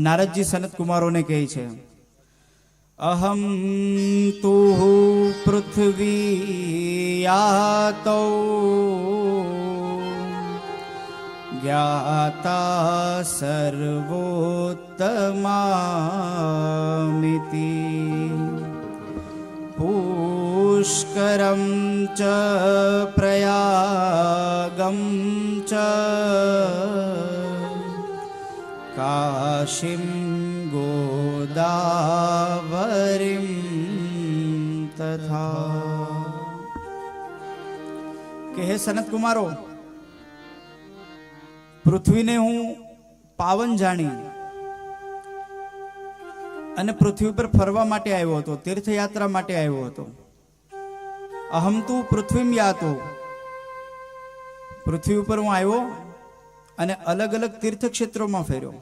નારદજી સનત કુમારોને કહે છે, અહમ તુ પૃથ્વી યાતો જ્ઞાતા સર્વોત્તમામિતિ પુષ્કરમ ચ પ્રયાગમ ચ કાશીમ ગોદાવરીમ તથા. કે હે સનત કુમારો, પૃથ્વીને હું પાવન જાણી અને પૃથ્વી પર ફરવા માટે આવ્યો હતો, તીર્થયાત્રા માટે આવ્યો હતો. અહમ તું પૃથ્વીમ યાતો, પૃથ્વી ઉપર હું આવ્યો અને અલગ અલગ તીર્થક્ષેત્રોમાં ફેર્યો.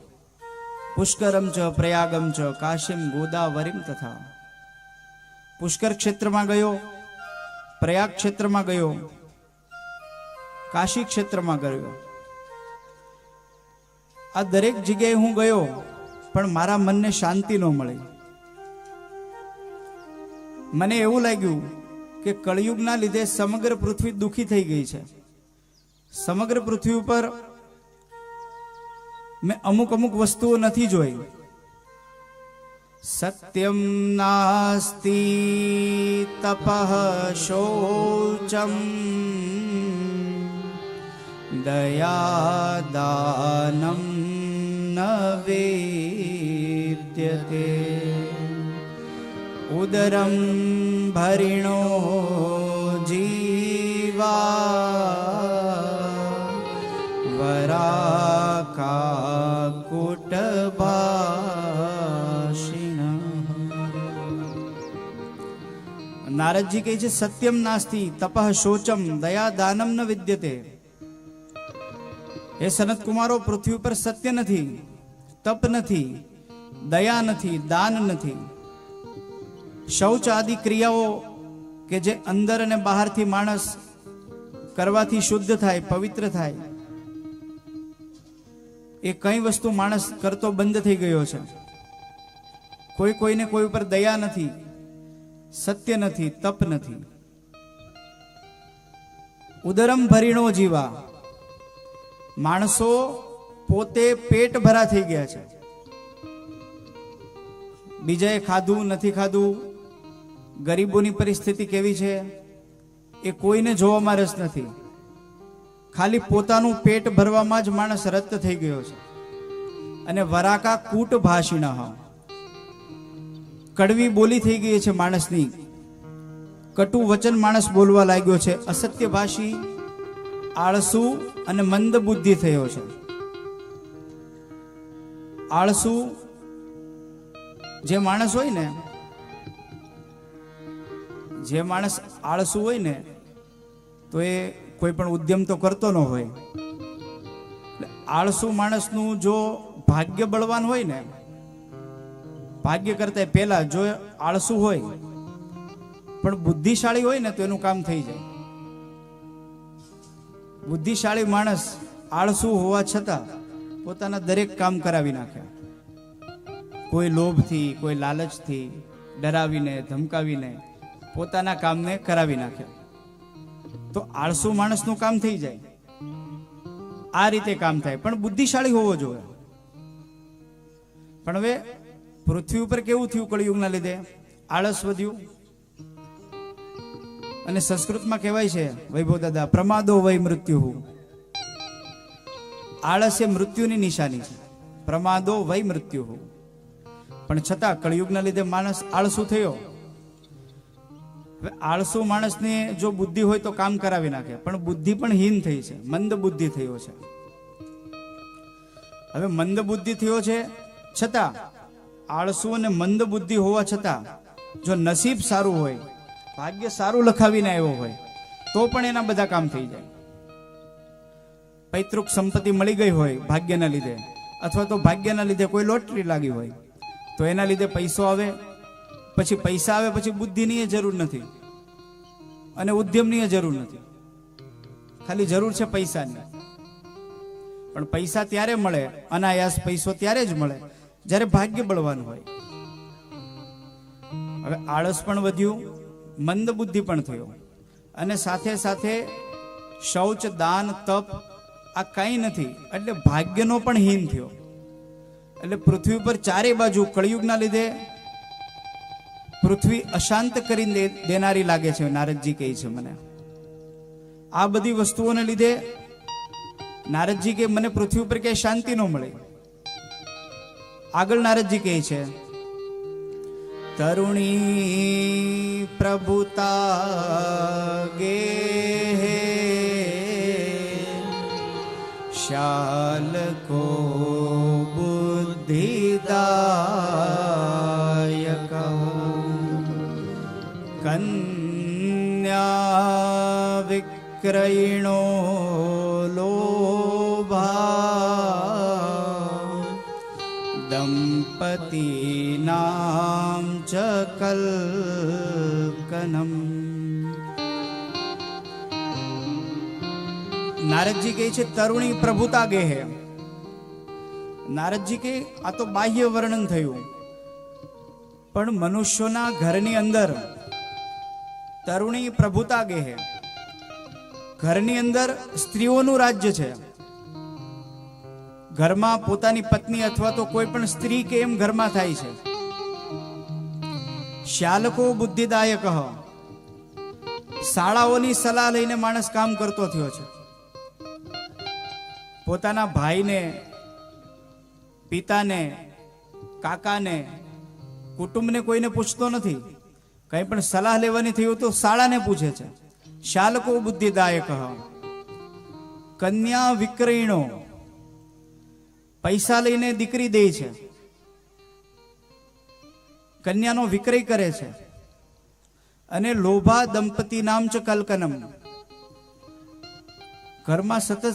પુષ્કરમ ચ પ્રયાગમ ચ કાશીમ ગોદાવરીમ તથા. પુષ્કર ક્ષેત્રમાં ગયો, પ્રયાગ ક્ષેત્રમાં ગયો, કાશી ક્ષેત્રમાં ગયો. આ દરેક જગ્યાએ હું ગયો પણ મારા મનને શાંતિ ન મળી. મને એવું લાગ્યું કે કળયુગના લીધે સમગ્ર પૃથ્વી દુઃખી થઈ ગઈ છે. સમગ્ર પૃથ્વી ઉપર મેં અમુક વસ્તુઓ નથી જોઈ. સત્યમ નાસ્તિ તપઃ શૌચમ દયા દાનમ ન વેદ્યતે ઉદરમ ભરિણો જીવા વરાકાકુટભાષિણ. નારદજી કહે છે, સત્યમ નાસ્તિ તપઃ શોચમ દયા દાનમ ન વિદ્યતે. એ સનત કુમારો, પૃથ્વી ઉપર સત્ય નથી, તપ નથી, દયા નથી, દાન નથી. શૌચ આદિ ક્રિયાઓ કે જે અંદર અને બહારથી માણસ કરવાથી શુદ્ધ થાય, પવિત્ર થાય, એ કઈ વસ્તુ માણસ કરતો બંધ થઈ ગયો છે. કોઈને કોઈ ઉપર દયા નથી, સત્ય નથી, તપ નથી. ઉદરમ ભરીણો જીવા, માણસો પોતે પેટ ભરા થઈ ગયા છે. બીજાએ ખાધું નથી ખાધું, ગરીબોની પરિસ્થિતિ કેવી છે એ કોઈને જોવામાં રસ નથી. ખાલી પોતાનું પેટ ભરવામાં જ માણસ રત થઈ ગયો છે. અને વરાકા કૂટ ભાષિણ, કડવી બોલી થઈ ગઈ છે માણસની. કટુ વચન માણસ બોલવા લાગ્યો છે. અસત્ય ભાષી, આળસુ અને મંદ બુદ્ધિ થયો છે. આળસુ જે માણસ હોય ને, જે માણસ આળસુ હોય ને તો એ કોઈ પણ ઉદ્યમ તો કરતો ન હોય. આળસુ માણસનું જો ભાગ્ય બળવાન હોય ને, ભાગ્ય કરતા પહેલા જો આળસુ હોય પણ બુદ્ધિશાળી હોય ને તો એનું કામ થઈ જાય. બુદ્ધિશાળી માણસ આળસુ હોવા છતાં પોતાના દરેક કામ કરાવી નાખે. કોઈ લોભથી, કોઈ લાલચથી ડરાવીને, ધમકાવીને પોતાના કામને કરાવી નાખે. તો આળસુ માણસનું કામ થઈ જાય. આ રીતે કામ થાય, પણ બુદ્ધિશાળી હોવો જોઈએ. પણ હવે પૃથ્વી ઉપર કેવું થયું કળયુગના લીધે? આળસ વધ્યું. અને સંસ્કૃતમાં કહેવાય છે, વૈભવ દાદા, પ્રમાદો વય મૃત્યુ. આળસ એ મૃત્યુની નિશાની છે. પ્રમાદો વય મૃત્યુ. પણ છતાં કળયુગના લીધે માણસ આળસુ થયો. આળસુ માણસને જો બુદ્ધિ હોય તો કામ કરાવી નાખે, પણ બુદ્ધિ પણ હીન થઈ છે, મંદ બુદ્ધિ થયો છે. હવે મંદ બુદ્ધિ થયો છે છતાં, આળસુ અને મંદ બુદ્ધિ હોવા છતાં જો નસીબ સારું હોય, ભાગ્ય સારું લખાવીને આવ્યો હોય તો પણ એના બધા કામ થઈ જાય. પૈતૃક સંપત્તિ મળી ગઈ હોય ભાગ્યના લીધે, અથવા તો ભાગ્યના લીધે કોઈ લોટરી લાગી હોય તો એના લીધે પૈસો આવે. પછી પૈસા આવે પછી બુદ્ધિની જરૂર નથી અને ઉદ્યમની જરૂર નથી, ખાલી જરૂર છે પૈસાની. પણ પૈસા ત્યારે મળે, અનાયાસ પૈસો ત્યારે જ મળે જ્યારે ભાગ્ય બળવાન હોય. હવે આળસ પણ વધ્યું, મંદ બુદ્ધિ પણ થયો, અને સાથે સાથે શૌચ, દાન, તપ આ કંઈ નથી, એટલે ભાગ્યનો પણ હીન થયો. એટલે પૃથ્વી પર ચારે બાજુ કળિયુગના લીધે પૃથ્વી અશાંત કરી દેનારી લાગે છે. નારદજી કહે છે મને આ બધી વસ્તુઓને લીધે નારદજી કે મને પૃથ્વી ઉપર ક્યાંય શાંતિ ન મળે. આગળ નારદજી કહે છે, તરુણી પ્રભુતા ગે શાલકો બુદ્ધિદાયક કન્યા વિક્રયણો લોભા દંપતીનામ ચ કલ્કનમ. નારદજી કહે છે તરુણી પ્રભુતા ગેહે. નારદજી કે આ તો બાહ્ય વર્ણન થયું, પણ મનુષ્યોના ઘરની અંદર તરુણી પ્રભુતા ગેહે, ઘરની અંદર સ્ત્રીઓનું રાજ્ય છે. ઘરમાં પોતાની પત્ની અથવા તો કોઈ પણ સ્ત્રી કે એમ ઘરમાં થાય છે. શાલકો બુદ્ધિદાયક, શાળાઓની સલાહ લઈને માણસ કામ કરતો થયો છે. પોતાના ભાઈને, પિતાને, કાકાને, કુટુંબને કોઈને પૂછતો નથી. કંઈ પણ સલાહ લેવાની થયું તો શાળાને પૂછે છે. શાલકો બુદ્ધિદાયક કન્યા વિક્રયણો, પૈસા લઈને દીકરી દે છે, કન્યાનો વિક્રય કરે છે. અને લોભા દંપતી નામ ચ કલકનમ, ઘરમાં સતત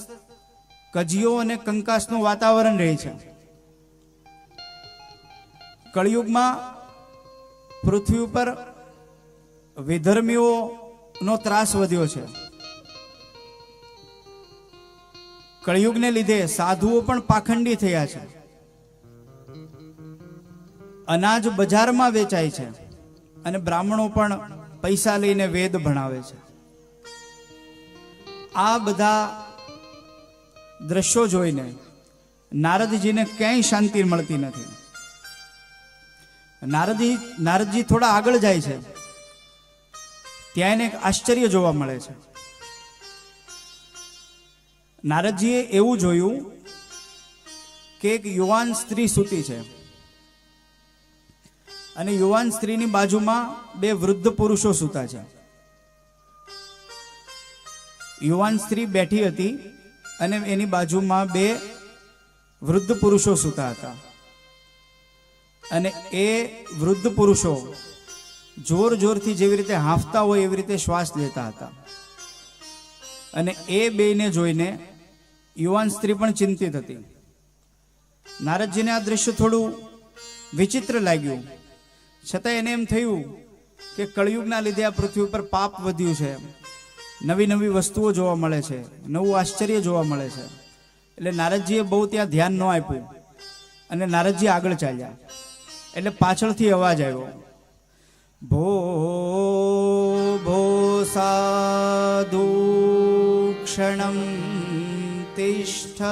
કજિયો અને કંકાસનું વાતાવરણ રહે છે. કળિયુગમાં પૃથ્વી ઉપર વિધર્મીઓનો ત્રાસ વધ્યો છે. કળિયુગને લીધે સાધુઓ પણ પાખંડી થયા છે. અનાજ બજારમાં વેચાય છે અને બ્રાહ્મણો પણ પૈસા લઈને વેદ ભણાવે છે. આ બધા દ્રશ્યો જોઈને નારદજીને ક્યાંય શાંતિ મળતી નથી. નારદજી થોડા આગળ જાય છે, ત્યાં એને એક આશ્ચર્ય જોવા મળે છે. નારદજીએ એવું જોયું કે એક યુવાન સ્ત્રી સૂતી છે અને યુવાન સ્ત્રીની બાજુમાં બે વૃદ્ધ પુરુષો સૂતા છે. યુવાન સ્ત્રી બેઠી હતી અને એની બાજુમાં બે વૃદ્ધ પુરુષો સૂતા હતા. અને એ વૃદ્ધ પુરુષો જોર જોરથી જેવી રીતે હાંફતા હોય એવી રીતે શ્વાસ લેતા હતા. અને એ બેને જોઈને યુવાન સ્ત્રી પણ ચિંતિત હતી. નારદજીને આ દ્રશ્ય થોડું વિચિત્ર લાગ્યું, છતાં એને એમ થયું કે કળિયુગના લીધે આ પૃથ્વી ઉપર પાપ વધ્યું છે, નવી નવી વસ્તુઓ જોવા મળે છે, નવું આશ્ચર્ય જોવા મળે છે. એટલે નારદજીએ બહુ ત્યાં ધ્યાન ન આપ્યું અને નારદજી આગળ ચાલ્યા. એટલે પાછળથી અવાજ આવ્યો, ભો ભો સાધુ ક્ષણમ તિષ્ઠ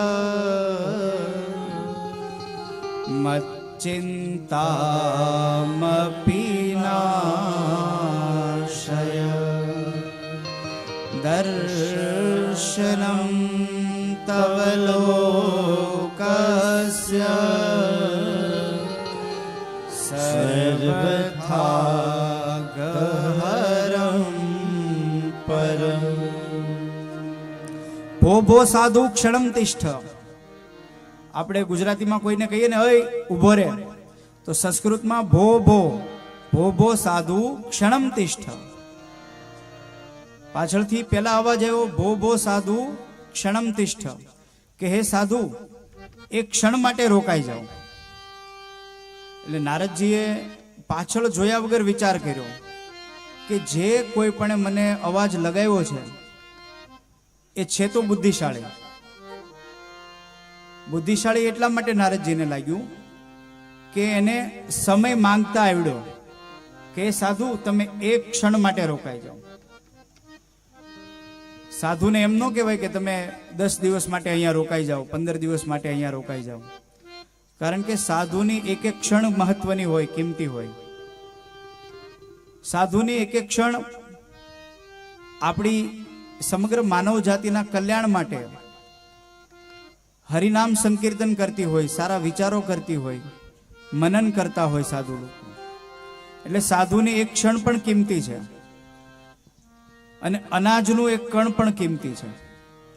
મચ્ચિંતામપી નાશય દર્શનમ તવ લોકસ્ય સર્વથા ગહરમ પરમ. ભો ભો સાધુ ક્ષણમ તિષ્ઠ. આપણે ગુજરાતીમાં કોઈને કહીએ ને ઓય ઊભો રે, તો સંસ્કૃતમાં ભો ભો ભો ભો સાધુ ક્ષણમ તિષ્ઠ. પાછળથી પેલા અવાજ આવ્યો ભો ભો સાધુ ક્ષણમ તિષ્ઠ, કે હે સાધુ એક ક્ષણ માટે રોકાઈ જાઓ. એટલે નારદજીએ પાછળ જોયા વગર વિચાર કર્યો કે જે કોઈ પણ મને અવાજ લગાવ્યો છે એ છે તો બુદ્ધિશાળી. બુદ્ધિશાળી એટલા માટે નારદજીને લાગ્યું કે એને સમય માંગતા આવડ્યો કે સાધુ તમે એક ક્ષણ માટે રોકાઈ જાઓ. સાધુને એમ ન કહેવાય કે તમે 10 દિવસ માટે અહીંયા રોકાઈ જાઓ, 15 દિવસ માટે અહીંયા રોકાઈ જાઓ. કારણ કે સાધુની એક એક ક્ષણ મહત્વની હોય, કિંમતી હોય. સાધુની એક એક ક્ષણ આપણી સમગ્ર માનવ જાતિના કલ્યાણ માટે હરિનામ સંકીર્તન કરતી હોય, સારા વિચારો કરતી હોય, મનન કરતા હોય સાધુ લોકો. એટલે સાધુની એક ક્ષણ પણ કિંમતી છે અને અનાજનું એક કણ પણ કિંમતી છે.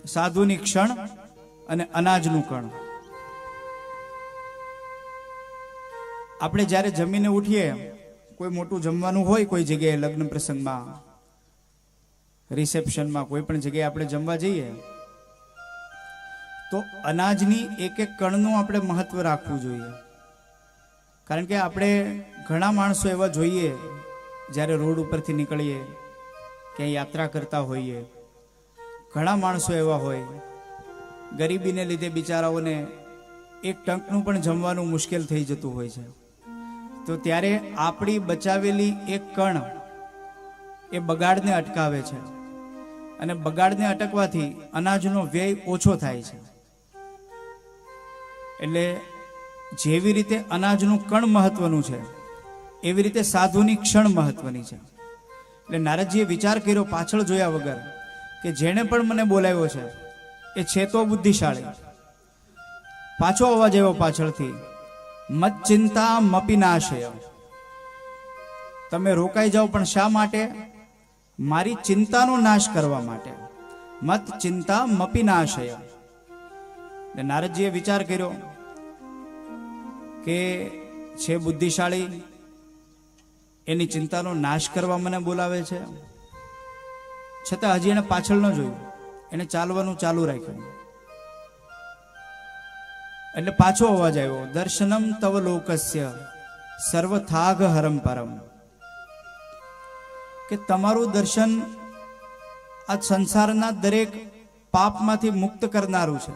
સાધુની ક્ષણ અને અનાજનું કણ. આપણે જ્યારે જમીને ઉઠીએ, કોઈ મોટું જમવાનું હોય, કોઈ જગ્યાએ લગ્ન પ્રસંગમાં, રિસેપ્શનમાં, કોઈ પણ જગ્યાએ આપણે જમવા જઈએ તો અનાજની એક એક કણનું આપણે મહત્વ રાખવું જોઈએ. કારણ કે આપણે ઘણા માણસો એવા જોઈએ જ્યારે રોડ ઉપરથી નીકળીએ, ક્યાંય યાત્રા કરતા હોઈએ, ઘણા માણસો એવા હોય ગરીબીને લીધે બિચારાઓને એક ટંકનું પણ જમવાનું મુશ્કેલ થઈ જતું હોય છે. તો ત્યારે આપણી બચાવેલી એક કણ એ બગાડને અટકાવે છે અને બગાડને અટકવાથી અનાજનો વ્યય ઓછો થાય છે. એટલે જેવી રીતે અનાજનું કણ મહત્વનું છે એવી રીતે સાધુની ક્ષણ મહત્વની છે. એટલે નારદજીએ વિચાર કર્યો પાછળ જોયા વગર કે જેણે પણ મને બોલાવ્યો છે એ છે તો બુદ્ધિશાળી. પાછો અવાજ આવ્યો પાછળથી, મત ચિંતા મપી નાશય. તમે રોકાઈ જાઓ પણ શા માટે? મારી ચિંતાનો નાશ કરવા માટે. મત ચિંતા મપી નાશય. નારદજીએ વિચાર કર્યો કે છે બુદ્ધિશાળી, એની ચિંતાનો નાશ કરવા મને બોલાવે છે. છતાં હજી એને પાછળ ન જોયું, એને ચાલવાનું ચાલુ રાખ્યું. એટલે પાછો અવાજ આવ્યો, દર્શનમ તવ લોકસ્ય સર્વથાગ હરમ પરમ. કે તમારું દર્શન આ સંસારના દરેક પાપમાંથી મુક્ત કરનારું છે,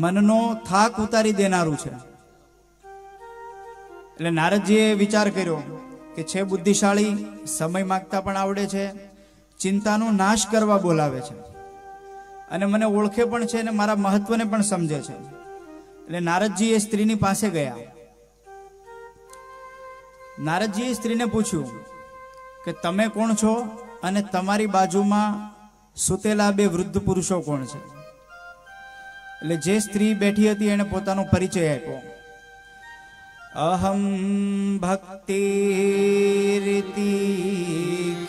મનનો થાક ઉતારી દેનારું છે. એટલે નારદજીએ વિચાર કર્યો કે છે બુદ્ધિશાળી, સમય માગતા પણ આવડે છે, ચિંતાનો નાશ કરવા બોલાવે છે અને મને ઓળખે પણ છે અને મારા મહત્વને પણ સમજે છે. એટલે નારદજી એ સ્ત્રીની પાસે ગયા. નારદજીએ સ્ત્રીને પૂછ્યું કે તમે કોણ છો અને તમારી બાજુમાં સૂતેલા બે વૃદ્ધ પુરુષો કોણ છે? એટલે જે સ્ત્રી બેઠી હતી એને પોતાનો પરિચય આપ્યો. અહમ ભક્તિ રીતિ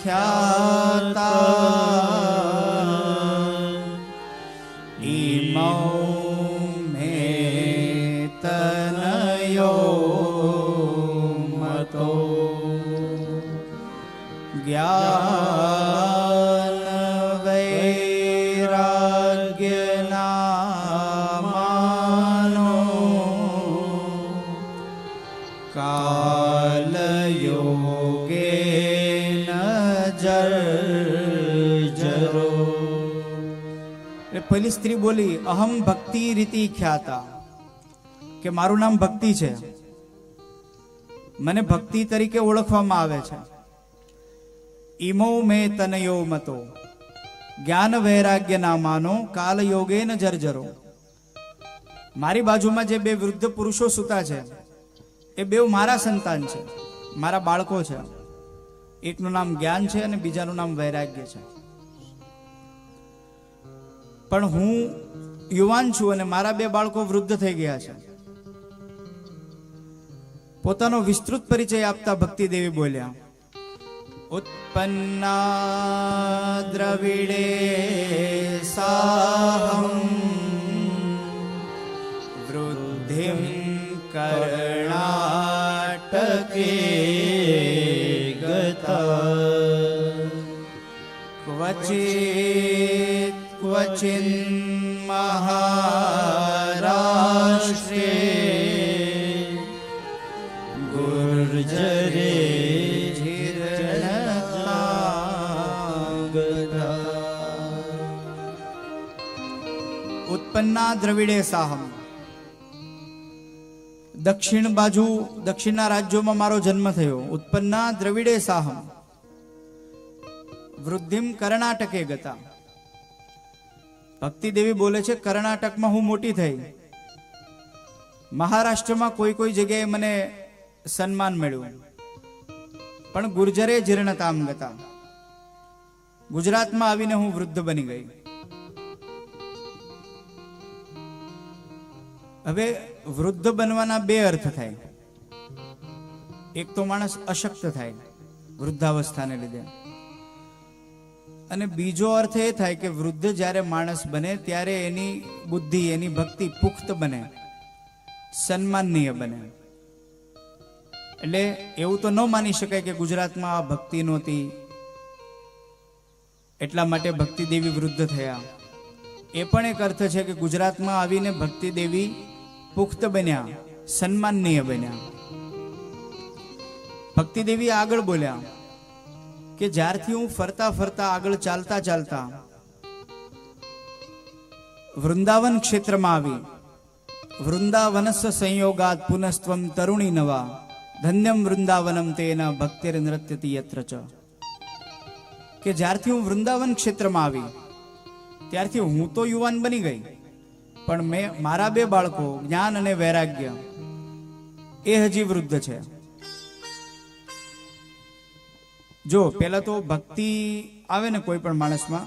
ખ્યાતા ઈમૌ મે તનયો મતો જ્ઞાન વૈરાગ્ય નામાનો કાલ યોગે નજરો. પહેલી સ્ત્રી બોલી, અહમ ભક્તિ રીતિ ખ્યાતા, કે મારું નામ ભક્તિ છે, મને ભક્તિ તરીકે ઓળખવામાં આવે છે. ઈમો મે તનયો મતો જ્ઞાન વૈરાગ્ય નામાનો કાલ યોગે ન જર્જરો. મારી બાજુમાં જે બે વૃદ્ધ પુરુષો સૂતા છે એ બેઉ મારા સંતાન છે, મારા બાળકો છે. એકનું નામ જ્ઞાન છે અને બીજાનું નામ વૈરાગ્ય છે. પણ હું યુવાન છું અને મારા બે બાળકો વૃદ્ધ થઈ ગયા છે. પોતાનો વિસ્તૃત પરિચય આપતા ભક્તિ દેવી બોલ્યા, ઉત્પન્ના દ્રવિડે સાહમ વૃદ્ધિમ કર્ણાટકે ગતા ક્વચિત ક્વચિન મહારાષ્ટ્રે ગુર્જરે ઉત્પન્ના દ્રવિડે સાહમ. દક્ષિણ બાજુ દક્ષિણના રાજ્યોમાં મારો જન્મ થયો. ઉત્પન્ના દ્રવિડે સાહમ વૃદ્ધિમ કર્ણાટકે ગતા. ભક્તિ દેવી બોલે છે કર્ણાટકમાં હું મોટી થઈ, મહારાષ્ટ્રમાં કોઈ કોઈ જગ્યાએ મને સન્માન મળ્યું, પણ ગુર્જરે જીર્ણતામ ગતા. ગુજરાતમાં આવીને હું વૃદ્ધ બની ગઈ. હવે વૃદ્ધ બનવાના બે અર્થ થાય. એક તો માણસ અશક્ત થાય વૃદ્ધાવસ્થાને લીધે, અને બીજો અર્થ એ થાય કે વૃદ્ધ જ્યારે માણસ બને ત્યારે એની બુદ્ધિ, એની ભક્તિ પુખ્ત બને, સન્માનનીય બને. એટલે એવું તો ન માની શકાય કે ગુજરાતમાં આ ભક્તિ નહોતી એટલા માટે ભક્તિ દેવી વૃદ્ધ થયા. એ પણ એક અર્થ છે કે ગુજરાતમાં આવીને ભક્તિ દેવી પુખ્ત બન્યા, સન્માનનીય બન્યા. ભક્તિ દેવી આગળ બોલ્યા કે જ્યારથી હું ફરતા ફરતા આગળ ચાલતા ચાલતા વૃંદાવન ક્ષેત્રમાં આવી, વૃંદાવનસ્ય સંયોગાત પુનસ્ત્વમ તરુણી નવા ધન્યમ વૃંદાવનમ તેના ભક્તિર નૃત્યતિ યત્ર ચ. કે જ્યારથી હું વૃંદાવન ક્ષેત્રમાં આવી ત્યારથી હું તો યુવાન બની ગઈ, પણ મેં મારા બે બાળકો જ્ઞાન અને વૈરાગ્ય એ હજી વૃદ્ધ છે. જો પહેલા તો ભક્તિ આવે ને કોઈ પણ માણસમાં,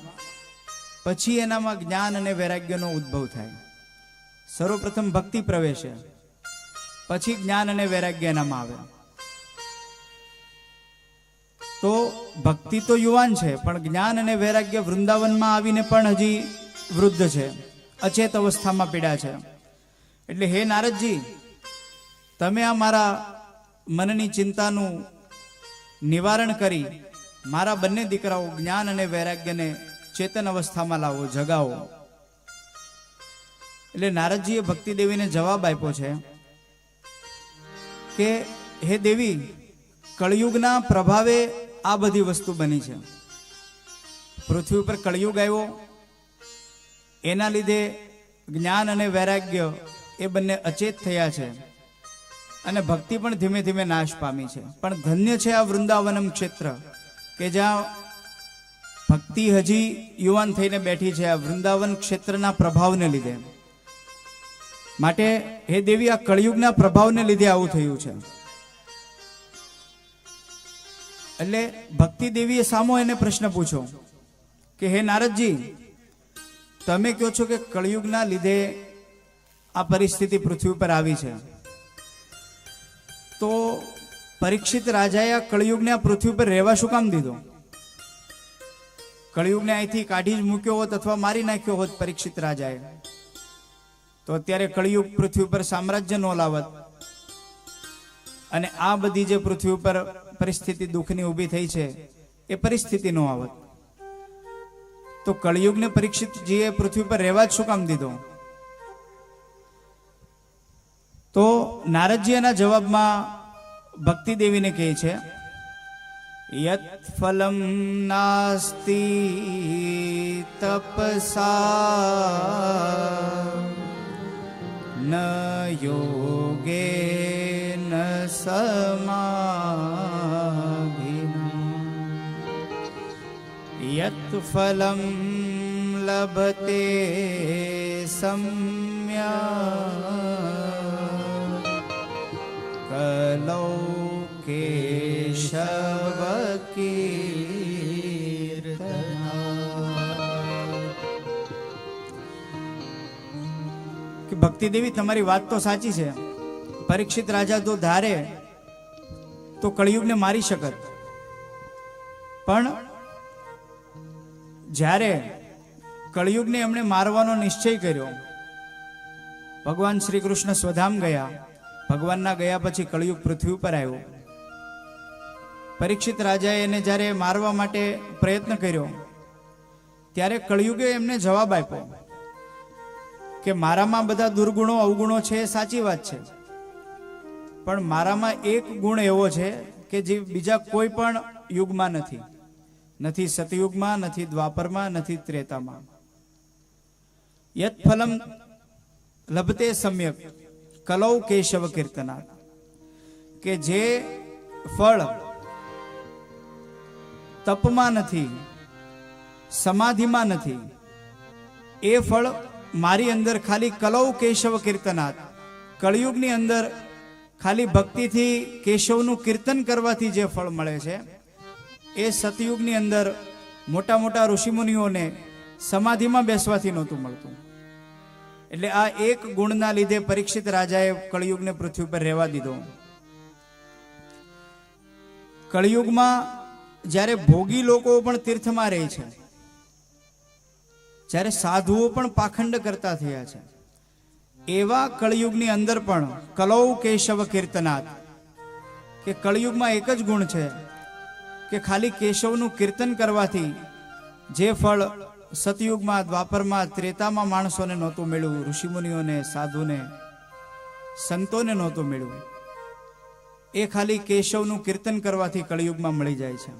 પછી એનામાં જ્ઞાન અને વૈરાગ્યનો ઉદ્ભવ થાય. સર્વપ્રથમ ભક્તિ પ્રવેશે, પછી જ્ઞાન અને વૈરાગ્ય એનામાં આવે. તો ભક્તિ તો યુવાન છે, પણ જ્ઞાન અને વૈરાગ્ય વૃંદાવનમાં આવીને પણ હજી વૃદ્ધ છે, અચેત અવસ્થામાં પીડા છે. એટલે હે નારદજી, તમે આ મારા મનની ચિંતાનું નિવારણ કરી મારા બંને દીકરાઓ જ્ઞાન અને વૈરાગ્યને ચેતન અવસ્થામાં લાવો, જગાવો. એટલે નારદજીએ ભક્તિ દેવીને જવાબ આપ્યો છે કે હે દેવી, કળિયુગના પ્રભાવે આ બધી વસ્તુ બની છે. પૃથ્વી ઉપર કળિયુગ આવ્યો, એના લીધે જ્ઞાન અને વૈરાગ્ય એ બંને અચેત થયા છે, અને ભક્તિ પણ ધીમે ધીમે નાશ પામી છે. પણ ધન્ય છે આ વૃંદાવનમ ક્ષેત્ર કે જ્યાં ભક્તિ હજી યુવાન થઈને બેઠી છે, આ વૃંદાવન ક્ષેત્રના પ્રભાવને લીધે. માટે હે દેવી, આ કળિયુગના પ્રભાવને લીધે આવું થયું છે. એટલે ભક્તિ દેવીએ સામો એને પ્રશ્ન પૂછ્યો કે હે નારદજી, તમે કહો છો કે કળિયુગના લીધે આ પરિસ્થિતિ પૃથ્વી પર આવી છે, તો પરીક્ષિત રાજાએ આ કળિયુગને આ પૃથ્વી પર રહેવા શું કામ દીધો? કળિયુગને અહીંથી કાઢી જ મૂક્યો હોત અથવા મારી નાખ્યો હોત પરીક્ષિત રાજાએ, તો અત્યારે કળિયુગ પૃથ્વી પર સામ્રાજ્ય નો લાવત, અને આ બધી જે પૃથ્વી ઉપર પરિસ્થિતિ દુઃખની ઊભી થઈ છે એ પરિસ્થિતિ નો આવત. તો કળિયુગને પરીક્ષિતજીએ પૃથ્વી પર રહેવા જ શું કામ દીધો? તો નારદજી એના જવાબમાં ભક્તિ દેવીને કહે છે, યત ફલમ નાસ્તિ તપસા ન યોગે ન સમાધિના યત ફલમ લભતે સમ્યા કલૌ કેશવ કીર્તના. ભક્તિ દેવી, તમારી વાત તો સાચી છે. પરીક્ષિત રાજા તો ધારે તો કળિયુગને મારી શકત, પણ જ્યારે કળિયુગને એમણે મારવાનો નિશ્ચય કર્યો, ભગવાન શ્રી કૃષ્ણ સ્વધામ ગયા, ભગવાનના ગયા પછી કળિયુગ પૃથ્વી ઉપર આવ્યો. પરીક્ષિત રાજાએ એને જ્યારે મારવા માટે પ્રયત્ન કર્યો ત્યારે કળિયુગે એમને જવાબ આપ્યો કે મારામાં બધા દુર્ગુણો અવગુણો છે, સાચી વાત છે, પણ મારામાં એક ગુણ એવો છે કે જે બીજા કોઈ પણ યુગમાં નથી, નથી સતયુગમાં, નથી દ્વાપરમાં, નથી ત્રેતામાં. યત ફલમ લભતે સમ્યક, કલૌ કેશવ કીર્તનાથ, કે જે ફળ તપમાં નથી, સમાધિમાં નથી, એ ફળ મારી અંદર ખાલી કલૌ કેશવ કીર્તનાથ, કળિયુગની અંદર ખાલી ભક્તિથી કેશવનું કીર્તન કરવાથી જે ફળ મળે છે, એ સતયુગની અંદર મોટા મોટા ઋષિમુનિઓને સમાધિમાં બેસવાથી નહોતું મળતું. એટલે આ એક ગુણના લીધે પરીક્ષિત રાજાએ કળિયુગને પૃથ્વી પર રહેવા દીધો. કળિયુગમાં જ્યારે ભોગી લોકો પણ તીર્થમાં રહે છે, જ્યારે સાધુઓ પણ પાખંડ કરતા થયા છે, એવા કળિયુગની અંદર પણ કલૌ કેશવ કીર્તનાથ, કે કળિયુગમાં એક જ ગુણ છે કે ખાલી કેશવનું કીર્તન કરવાથી જે ફળ સતયુગમાં, દ્વાપરમાં, ત્રેતામાં માણસોને નહોતું મળ્યું, ઋષિમુનિઓને, સાધુને, સંતોને નહોતું મળ્યું, એ ખાલી કેશવનું કીર્તન કરવાથી કળિયુગમાં મળી જાય છે.